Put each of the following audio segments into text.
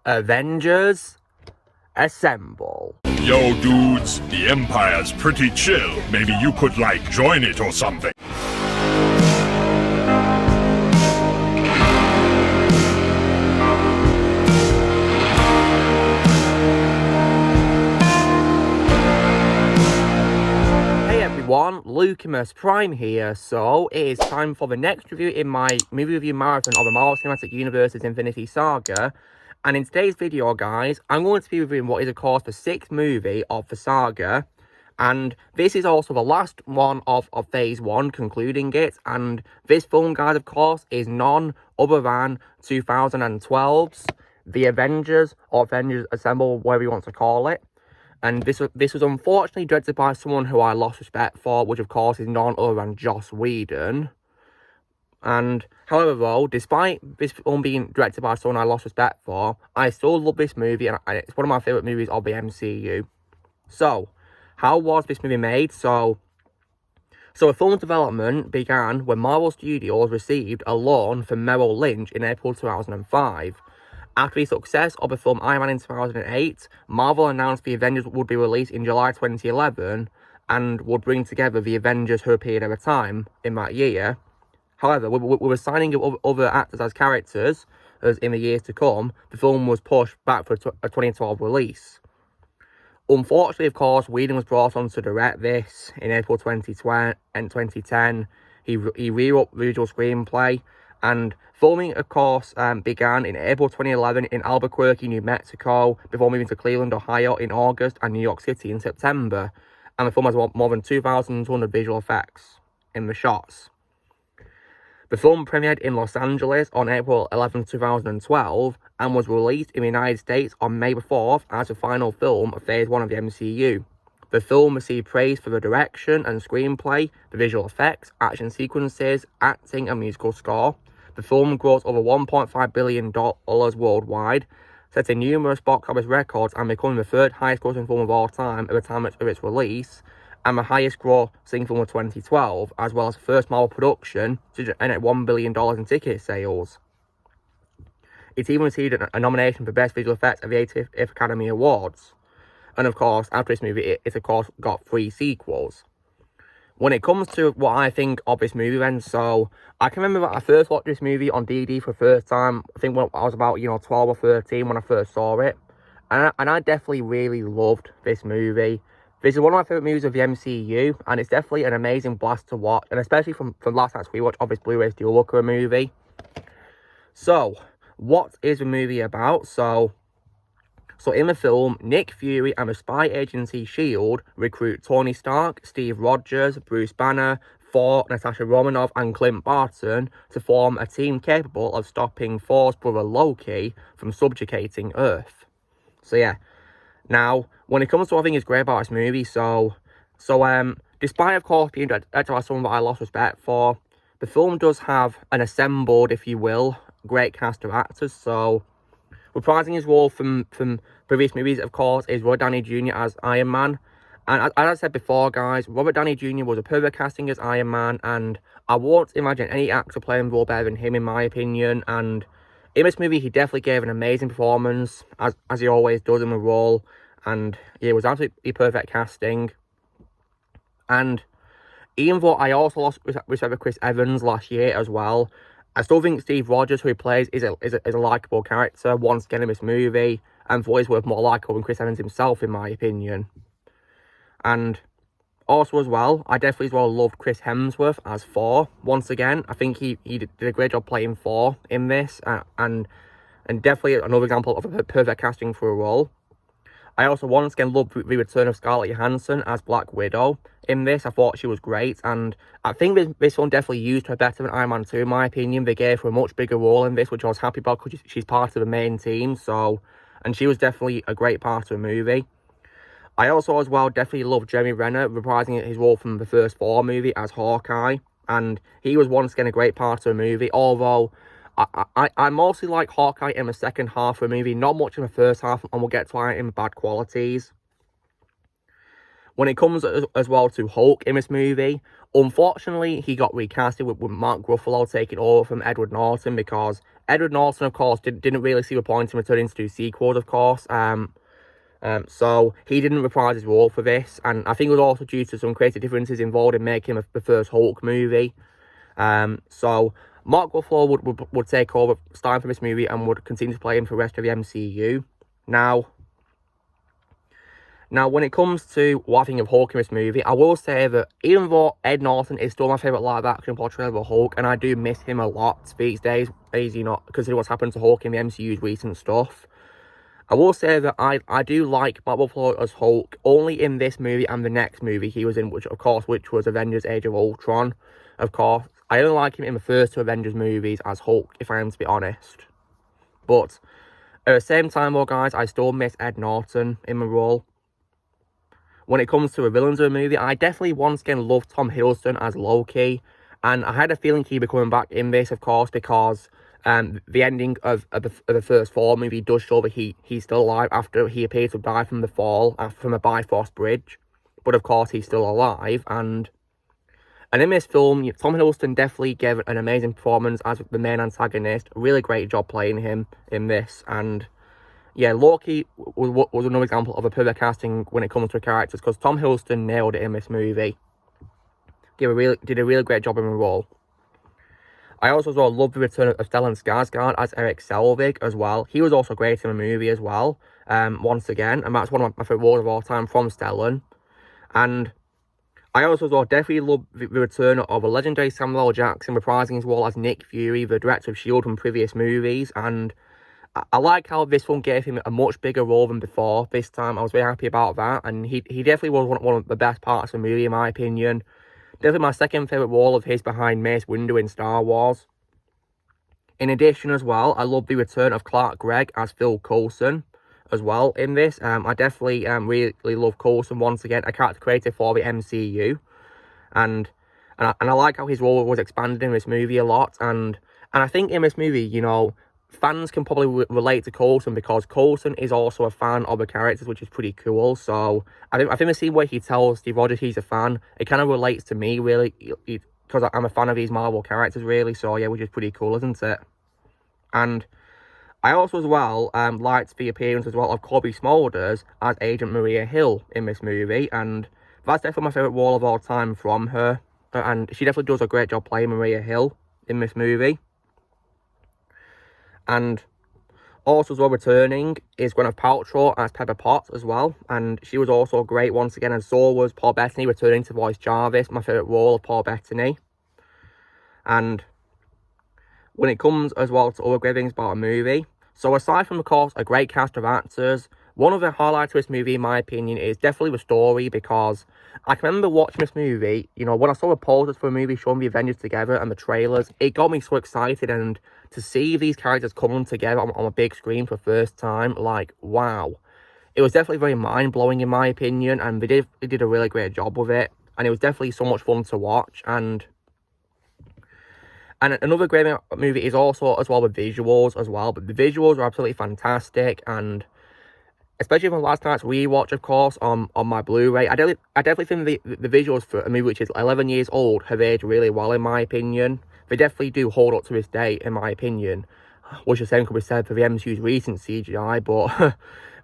Avengers, assemble. Yo, dudes, the Empire's pretty chill. Maybe you could, join it or something. Hey everyone, Lucimus Prime here. So, it is time for the next review in my movie review marathon of the Marvel Cinematic Universe's Infinity Saga. And in today's video, guys, I'm going to be reviewing what is, of course, the 6th movie of the saga. And this is also the last one of Phase 1, concluding it. And this film, guys, of course, is none other than 2012's The Avengers, or Avengers Assemble, whatever you want to call it. And this was unfortunately directed by someone who I lost respect for, which, of course, is none other than Joss Whedon. And, however, though, despite this film being directed by someone I lost respect for, I still love this movie, and it's one of my favourite movies of the MCU. So, how was this movie made? So the film's development began when Marvel Studios received a loan from Merrill Lynch in April 2005. After the success of the film Iron Man in 2008, Marvel announced the Avengers would be released in July 2011, and would bring together the Avengers who appeared at a time in that year. However, with the signing of other actors as characters as in the years to come, the film was pushed back for a 2012 release. Unfortunately, of course, Whedon was brought on to direct this in April 2020 and 2010. He rewrote the original screenplay, and filming, of course, began in April 2011 in Albuquerque, New Mexico, before moving to Cleveland, Ohio in August and New York City in September. And the film has more than 2,200 visual effects in the shots. The film premiered in Los Angeles on April 11, 2012, and was released in the United States on May 4th as the final film of Phase 1 of the MCU. The film received praise for the direction and screenplay, the visual effects, action sequences, acting and musical score. The film grossed over $1.5 billion worldwide, setting numerous box office records and becoming the third highest grossing film of all time at the time of its release, and the highest grossing film of 2012, as well as the first Marvel production to generate $1 billion in ticket sales. It even received a nomination for Best Visual Effects at the 85th Academy Awards. And of course, after this movie, it of course got 3 sequels. When it comes to what I think of this movie then, so I can remember that I first watched this movie on DVD for the first time, I think when I was about, 12 or 13 when I first saw it. And I definitely really loved this movie. This is one of my favourite movies of the MCU, and it's definitely an amazing blast to watch, and especially from last night's rewatch of this Blu-ray Steel Looker movie. So, what is the movie about? So in the film, Nick Fury and the spy agency S.H.I.E.L.D. recruit Tony Stark, Steve Rogers, Bruce Banner, Thor, Natasha Romanoff, and Clint Barton to form a team capable of stopping Thor's brother Loki from subjugating Earth. So yeah. Now, when it comes to what I think is great about this movie, despite, of course, being directed by someone that I lost respect for, the film does have an assembled, if you will, great cast of actors. So, reprising his role from previous movies, of course, is Robert Downey Jr. as Iron Man. And as I said before, guys, Robert Downey Jr. was a perfect casting as Iron Man, and I won't imagine any actor playing the role better than him, in my opinion. And in this movie, he definitely gave an amazing performance, as he always does in the role. And yeah, it was absolutely perfect casting. And even though I also lost respect for Chris Evans last year as well, I still think Steve Rogers, who he plays, is a likeable character once again in this movie, and for what he's worth, more likeable than Chris Evans himself, in my opinion. And also as well, I definitely as well loved Chris Hemsworth as Thor. Once again, I think he did a great job playing Thor in this, and definitely another example of a perfect casting for a role. I also once again loved the return of Scarlett Johansson as Black Widow in this. I thought she was great, and I think this one definitely used her better than Iron Man 2, in my opinion. They gave her a much bigger role in this, which I was happy about because she's part of the main team, and she was definitely a great part of the movie. I also as well definitely loved Jeremy Renner reprising his role from the first Thor movie as Hawkeye, and he was once again a great part of the movie, although I mostly like Hawkeye in the second half of the movie, not much in the first half, and we'll get to that in bad qualities. When it comes as well to Hulk in this movie, unfortunately, he got recasted with Mark Ruffalo taking over from Edward Norton, because Edward Norton, of course, didn't really see the point in returning to do sequels, of course. So he didn't reprise his role for this, and I think it was also due to some creative differences involved in making the first Hulk movie. So Mark Ruffalo would take over starting from this movie and would continue to play him for the rest of the MCU. Now, when it comes to what I think of Hulk in this movie, I will say that even though Ed Norton is still my favourite live action portrayal of Hulk, and I do miss him a lot these days, you know, considering what's happened to Hulk in the MCU's recent stuff, I will say that I do like Mark Ruffalo as Hulk only in this movie and the next movie he was in, which was Avengers Age of Ultron. Of course, I only like him in the first two Avengers movies as Hulk, if I am to be honest. But at the same time, though, guys, I still miss Ed Norton in the role. When it comes to the villains of the movie, I definitely once again love Tom Hiddleston as Loki. And I had a feeling he'd be coming back in this, of course, because the ending of the first Thor movie does show that he's still alive after he appears to have died from the fall, from a Bifrost bridge. But of course, he's still alive. And in this film, Tom Hiddleston definitely gave an amazing performance as the main antagonist. A really great job playing him in this. And yeah, Loki was another example of a perfect casting when it comes to characters, because Tom Hiddleston nailed it in this movie. Did a really great job in the role. I also love the return of Stellan Skarsgård as Eric Selvig as well. He was also great in the movie as well, once again, and that's one of my favourite roles of all time from Stellan. And I also definitely love the return of a legendary Samuel L. Jackson reprising his role as Nick Fury, the director of S.H.I.E.L.D. from previous movies, and I like how this one gave him a much bigger role than before. This time, I was very happy about that, and he definitely was one of the best parts of the movie, in my opinion. Definitely my second favourite role of his behind Mace Windu in Star Wars. In addition, as well, I love the return of Clark Gregg as Phil Coulson as well in this. I definitely really love Coulson once again, a character created for the MCU, and I like how his role was expanded in this movie a lot. And I think in this movie, you know, fans can probably relate to Coulson because Coulson is also a fan of the characters, which is pretty cool. So I think the scene where he tells Steve Rogers he's a fan, it kind of relates to me, really, because I'm a fan of these Marvel characters, really. So yeah, which is pretty cool, isn't it? And I also as well liked the appearance as well of Kobe Smulders as Agent Maria Hill in this movie, and that's definitely my favourite role of all time from her. And she definitely does a great job playing Maria Hill in this movie. And also as well returning is Gwyneth Paltrow as Pepper Potts as well. And she was also great once again, and so was Paul Bettany returning to voice Jarvis, my favourite role of Paul Bettany. And when it comes as well to other great things about a movie, so aside from, of course, a great cast of actors, one of the highlights of this movie, in my opinion, is definitely the story, because I can remember watching this movie, you know, when I saw the posters for a movie showing the Avengers together and the trailers, it got me so excited, and to see these characters coming together on a big screen for the first time, like, wow. It was definitely very mind-blowing, in my opinion, and they did a really great job with it, and it was definitely so much fun to watch. And another great movie is also as well the visuals as well, but the visuals are absolutely fantastic, and especially from last night's rewatch, of course, on my Blu-ray, I definitely think the visuals for a movie which is 11 years old have aged really well, in my opinion. They definitely do hold up to this day, in my opinion. Which the same could be said for the MCU's recent CGI, but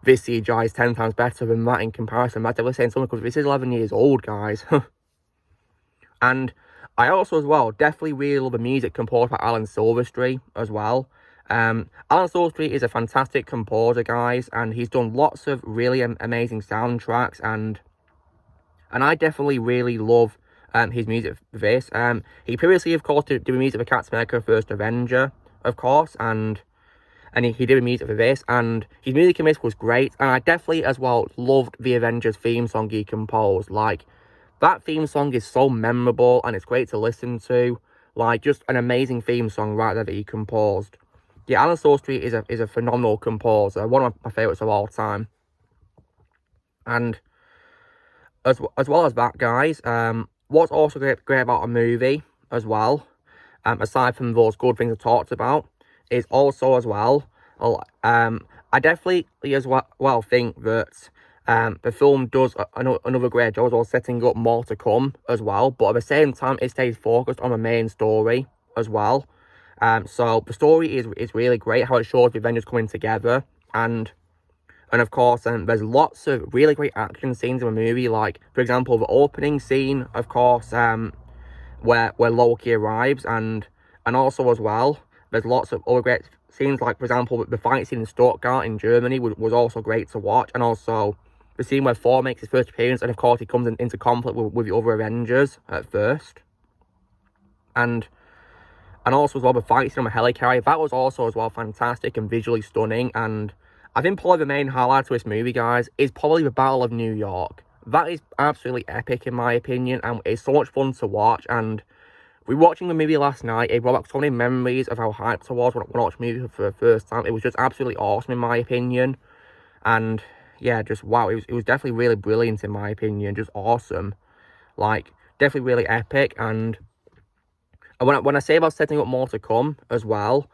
this CGI is 10 times better than that in comparison. That's definitely saying something, because this is 11 years old, guys. And I also, as well, definitely really love the music composed by Alan Silvestri as well. Alan Silvestri is a fantastic composer, guys, and he's done lots of really amazing soundtracks, and I definitely really love his music for this. He previously, of course, did the music for Captain America: First Avenger, of course, and he did the music for this, and his music in this was great, and I definitely, as well, loved the Avengers theme song he composed. Like, that theme song is so memorable, and it's great to listen to. Like, just an amazing theme song right there that he composed. Yeah, Alan Silvestri is a phenomenal composer, one of my favourites of all time. And as well as that, guys, what's also great about a movie as well, aside from those good things I talked about, is also as well, I definitely as well think that the film does another great job as well, setting up more to come as well, but at the same time it stays focused on the main story as well. So the story is really great, how it shows the Avengers coming together, and of course, there's lots of really great action scenes in the movie, like, for example, the opening scene, of course, where Loki arrives, and also as well, there's lots of other great scenes, like, for example, the fight scene in Stuttgart in Germany was also great to watch, and also the scene where Thor makes his first appearance, and of course he comes into conflict with the other Avengers at first, and also as well the fight scene on the helicarrier, that was also as well fantastic and visually stunning. And I think probably the main highlight of this movie, guys, is probably the Battle of New York. That is absolutely epic in my opinion, and it's so much fun to watch. And rewatching the movie last night, it brought back so many memories of how hyped I was when I watched the movie for the first time. It was just absolutely awesome in my opinion. And yeah, just wow, it was definitely really brilliant in my opinion, just awesome. Like, definitely really epic. And when I say about setting up more to come as well,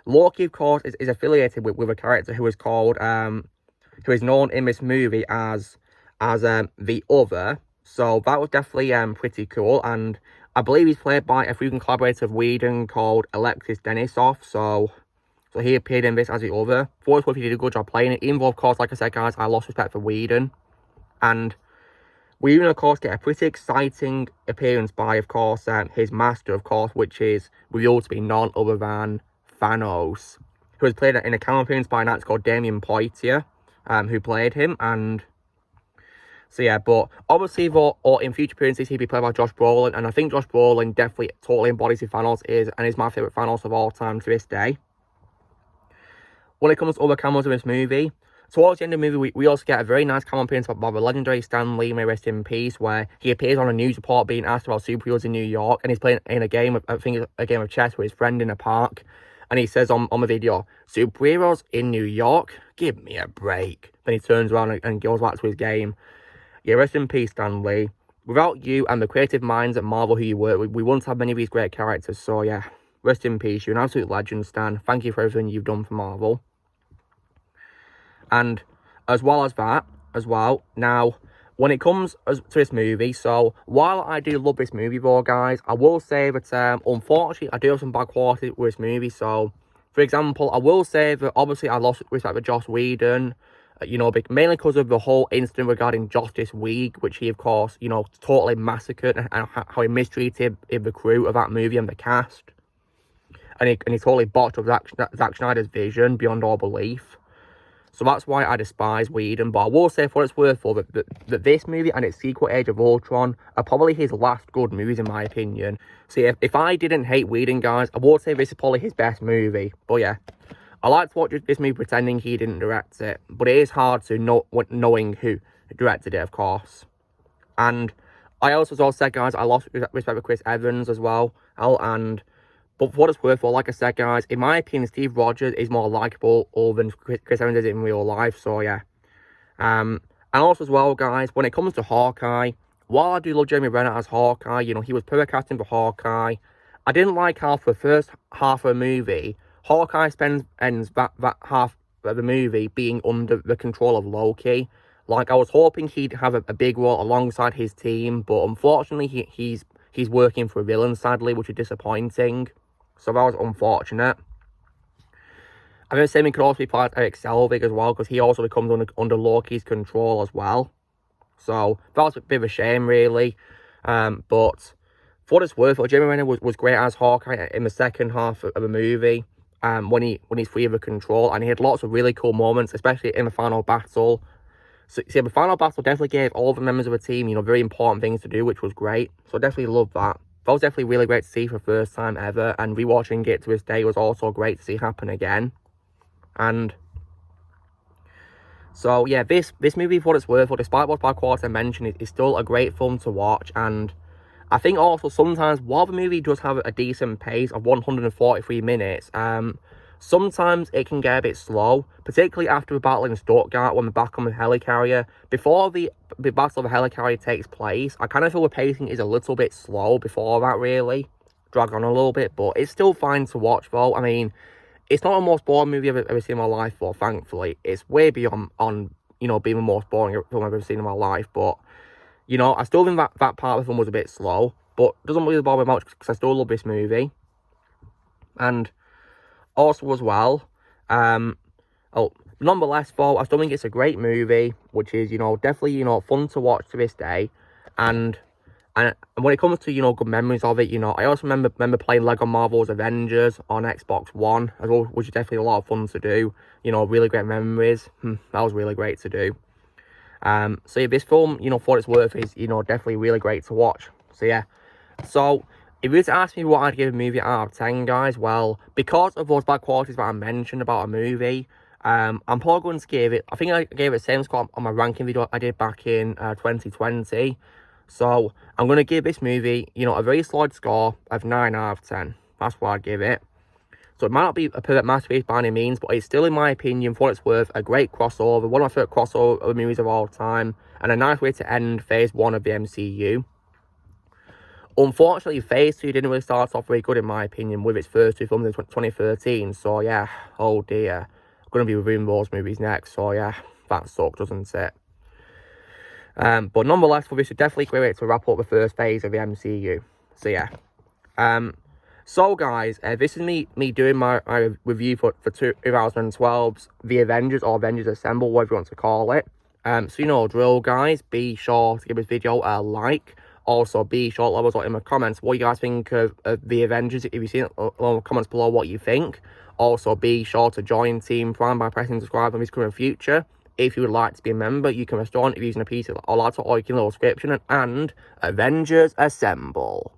Loki, of course, is affiliated with a character who is called, who is known in this movie as the Other. So that was definitely pretty cool, and I believe he's played by a frequent collaborator of Whedon called Alexis Denisov. So he appeared in this as the Other. For what he did a good job playing it, even though, of course, like I said, guys, I lost respect for Whedon. And we even, of course, get a pretty exciting appearance by, of course, his master, of course, which is revealed to be none other than Thanos, who was played in a cameo appearance by an actor called Damien Poitier, who played him. And so yeah, but obviously, or in future appearances, he'd be played by Josh Brolin, and I think Josh Brolin definitely totally embodies who Thanos is, and is my favourite Thanos of all time to this day. When it comes to other cameos in this movie, towards the end of the movie, we also get a very nice cameo appearance by the legendary Stan Lee, may rest in peace, where he appears on a news report being asked about superheroes in New York, and he's playing in a game of, I think, a game of chess with his friend in a park, and he says on the video, "Superheroes in New York? Give me a break." Then he turns around and goes back to his game. Yeah, rest in peace, Stan Lee. Without you and the creative minds at Marvel who you work with, we wouldn't have many of these great characters, so yeah, rest in peace. You're an absolute legend, Stan. Thank you for everything you've done for Marvel. And as well as that, as well, now, when it comes to this movie, so while I do love this movie, though, guys, I will say that, unfortunately, I do have some bad qualities with this movie. So, for example, I will say that, obviously, I lost respect for Joss Whedon, mainly because of the whole incident regarding Justice League, which he, of course, totally massacred, and how he mistreated the crew of that movie and the cast. And he totally botched up Zack Snyder's vision beyond all belief. So that's why I despise Whedon. But I will say, for what it's worth, that this movie and its sequel, Age of Ultron, are probably his last good movies, in my opinion. See, if I didn't hate Whedon, guys, I would say this is probably his best movie. But yeah, I like to watch this movie pretending he didn't direct it. But it is hard to know, knowing who directed it, of course. And I also said, guys, I lost respect for Chris Evans as well. But for what it's worth, like I said, guys, in my opinion, Steve Rogers is more likable than Chris Evans is in real life. So yeah. And also as well, guys, when it comes to Hawkeye, while I do love Jeremy Renner as Hawkeye, he was perfect casting for Hawkeye. I didn't like how for the first half of the movie, Hawkeye ends that half of the movie being under the control of Loki. Like, I was hoping he'd have a big role alongside his team, but unfortunately he's working for a villain, sadly, which is disappointing. So that was unfortunate. I think the same could also be applied to Eric Selvig as well, because he also becomes under Loki's control as well. So that was a bit of a shame, really. But for what it's worth, Jeremy Renner was great as Hawkeye in the second half of the movie. When he's free of the control, and he had lots of really cool moments, especially in the final battle. So see, the final battle definitely gave all the members of the team, very important things to do, which was great. So I definitely loved that. That was definitely really great to see for the first time ever, and rewatching it to this day was also great to see happen again. And so yeah, this movie, for what it's worth, despite what bad quality I mentioned, is still a great film to watch. And I think also sometimes, while the movie does have a decent pace of 143 minutes, sometimes it can get a bit slow, particularly after the battle in Stuttgart when we're back on the helicarrier. Before the battle of the helicarrier takes place, I kind of feel the pacing is a little bit slow before that, really. Drag on a little bit, but it's still fine to watch, though. I mean, it's not the most boring movie I've ever seen in my life, though, thankfully. It's way beyond, being the most boring film I've ever seen in my life, but, I still think that part of the film was a bit slow, but doesn't really bother me much because I still love this movie. And also as well, nonetheless, though, I still think it's a great movie, which is, definitely, fun to watch to this day. And when it comes to, good memories of it, I also remember playing Lego Marvel's Avengers on Xbox One, as well, which is definitely a lot of fun to do. Really great memories. That was really great to do. So yeah, this film, for its worth, is, definitely really great to watch. So yeah. So, if you were to ask me what I'd give a movie out of 10, guys, well, because of those bad qualities that I mentioned about a movie, I'm probably going to give it, I think I gave it the same score on my ranking video I did back in 2020. So, I'm going to give this movie, a very solid score of 9 out of 10. That's what I'd give it. So, it might not be a perfect masterpiece by any means, but it's still, in my opinion, for what it's worth, a great crossover, one of my favourite crossover movies of all time, and a nice way to end Phase 1 of the MCU. Unfortunately, Phase 2 didn't really start off very good, in my opinion, with its first two films in 2013. So, yeah, oh dear. I'm going to be reviewing those movies next. So, yeah, that sucks, doesn't it? But nonetheless, for this is definitely a great way to wrap up the first phase of the MCU. So, yeah. So, guys, this is me doing my review for 2012's The Avengers, or Avengers Assemble, whatever you want to call it. So, drill, guys. Be sure to give this video a like. Also, be sure to let us know in the comments what you guys think of The Avengers. If you've seen it, in the comments below what you think. Also, be sure to join Team Prime by pressing subscribe on this current future. If you would like to be a member, you can restore it using a PC or laptop, or you can leave a subscription. And Avengers Assemble.